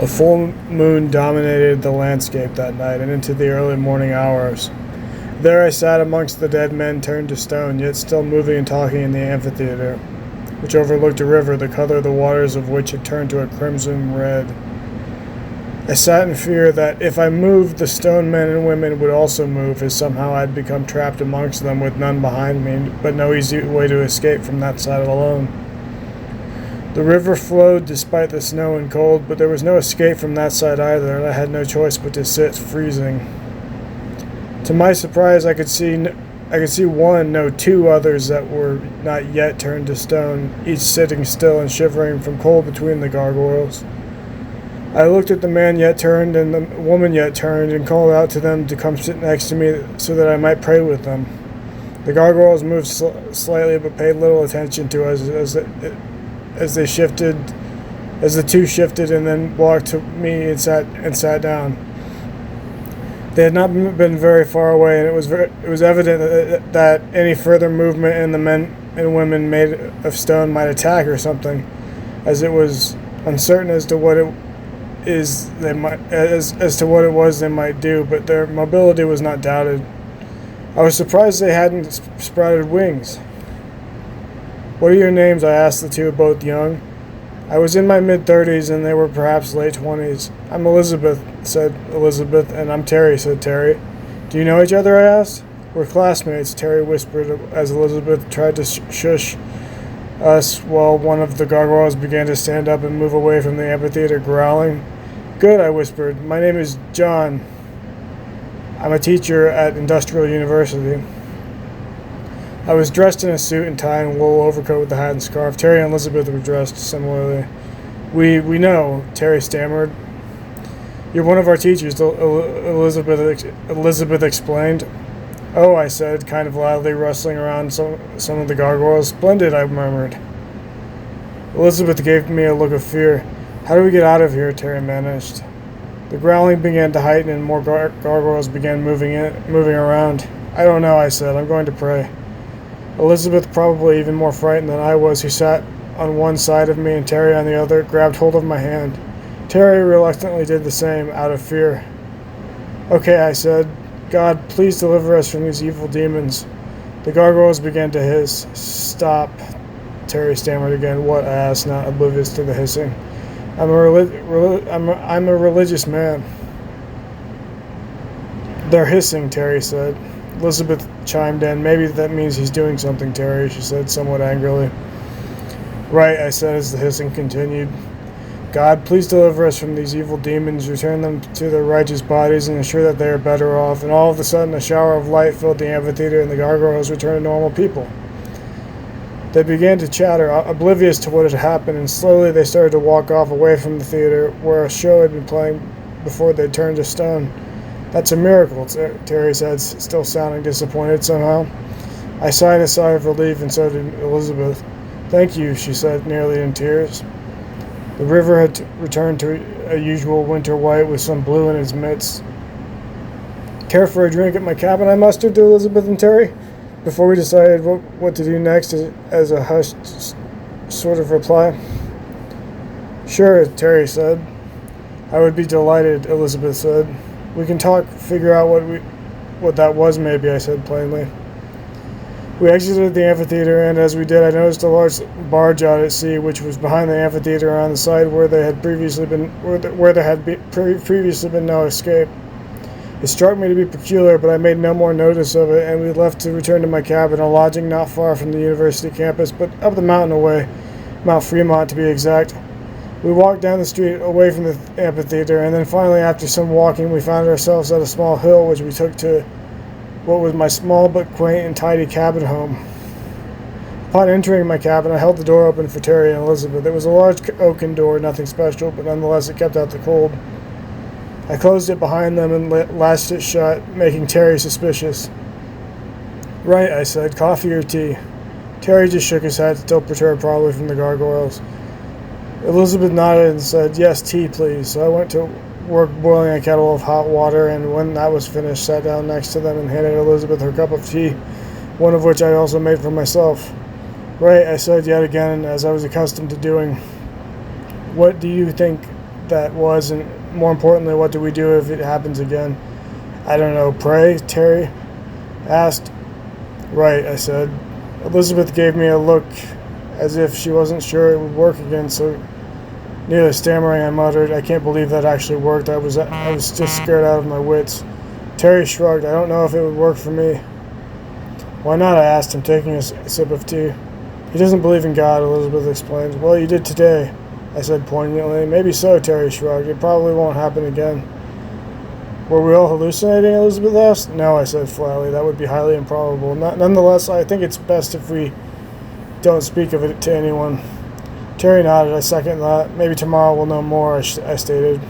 The full moon dominated the landscape that night and into the early morning hours. There I sat amongst the dead men turned to stone, yet still moving and talking in the amphitheater, which overlooked a river, the color of the waters of which had turned to a crimson red. I sat in fear that if I moved, the stone men and women would also move, as somehow I had become trapped amongst them with none behind me, but no easy way to escape from that side alone. The river flowed despite the snow and cold, but there was no escape from that side either, and I had no choice but to sit freezing. To my surprise, I could see one, no, two others that were not yet turned to stone, each sitting still and shivering from cold between the gargoyles. I looked at the man yet turned and the woman yet turned and called out to them to come sit next to me so that I might pray with them. The gargoyles moved slightly but paid little attention to us as the two shifted and then walked to me and sat down. They had not been very far away, and it was evident that any further movement in the men and women made of stone might attack or something, as it was uncertain as to what it was they might do, but their mobility was not doubted. I was surprised they hadn't sprouted wings. "What are your names?" I asked the two, both young. I was in my mid-30s, and they were perhaps late 20s. "I'm Elizabeth," said Elizabeth. "And I'm Terry," said Terry. "Do you know each other?" I asked. "We're classmates," Terry whispered as Elizabeth tried to shush us while one of the gargoyles began to stand up and move away from the amphitheater, growling. "Good," I whispered. "My name is John. I'm a teacher at Industrial University." I was dressed in a suit and tie and wool overcoat with a hat and scarf. Terry and Elizabeth were dressed similarly. We know," Terry stammered. "You're one of our teachers," Elizabeth explained. "Oh," I said, kind of loudly, rustling around some of the gargoyles. "Splendid," I murmured. Elizabeth gave me a look of fear. "How do we get out of here?" Terry managed. The growling began to heighten and more gargoyles began moving around. "I don't know," I said. "I'm going to pray." Elizabeth, probably even more frightened than I was, who sat on one side of me and Terry on the other, grabbed hold of my hand. Terry reluctantly did the same, out of fear. "Okay," I said. "God, please deliver us from these evil demons." The gargoyles began to hiss. "Stop," Terry stammered again. "What?" I asked, not oblivious to the hissing. I'm a religious man." "They're hissing," Terry said. Elizabeth chimed in. "Maybe that means he's doing something, Terry," she said somewhat angrily. "Right," I said as the hissing continued. "God, please deliver us from these evil demons, return them to their righteous bodies, and ensure that they are better off." And all of a sudden a shower of light filled the amphitheater and the gargoyles returned to normal people. They began to chatter, oblivious to what had happened, and slowly they started to walk off away from the theater where a show had been playing before they turned to stone. "That's a miracle," Terry said, still sounding disappointed somehow. I sighed a sigh of relief, and so did Elizabeth. "Thank you," she said, nearly in tears. The river had returned to a usual winter white with some blue in its midst. "Care for a drink at my cabin?" I mustered to Elizabeth and Terry, before we decided what to do next, as a hushed sort of reply. "Sure," Terry said. "I would be delighted," Elizabeth said. "We can figure out what that was maybe," I said plainly. We exited the amphitheater, and as we did, I noticed a large barge out at sea, which was behind the amphitheater on the side where there had previously been no escape. It struck me to be peculiar, but I made no more notice of it, and we left to return to my cabin, a lodging not far from the university campus, but up the mountain away, Mount Fremont to be exact. We walked down the street away from the amphitheater, and then finally, after some walking, we found ourselves at a small hill, which we took to what was my small but quaint and tidy cabin home. Upon entering my cabin, I held the door open for Terry and Elizabeth. It was a large oaken door, nothing special, but nonetheless it kept out the cold. I closed it behind them and latched it shut, making Terry suspicious. "Right," I said. "Coffee or tea?" Terry just shook his head, still perturbed probably from the gargoyles. Elizabeth nodded and said, "Yes, tea, please." So I went to work boiling a kettle of hot water, and when that was finished, sat down next to them and handed Elizabeth her cup of tea, one of which I also made for myself. "Right," I said yet again, as I was accustomed to doing. "What do you think that was, and more importantly, what do we do if it happens again? I don't know. Pray? Terry asked. Right, I said. Elizabeth gave me a look as if she wasn't sure it would work again, so nearly stammering, I muttered, I can't believe that actually worked. I was just scared out of my wits. Terry shrugged. I don't know if it would work for me. Why not? I asked him, taking a sip of tea. He doesn't believe in God, Elizabeth explained. Well, you did today, I said poignantly. Maybe so, Terry shrugged. It probably won't happen again. Were we all hallucinating, Elizabeth asked? No, I said flatly. That would be highly improbable. Nonetheless, I think it's best if we don't speak of it to anyone. Terry nodded. I seconded that. Maybe tomorrow we'll know more, I stated.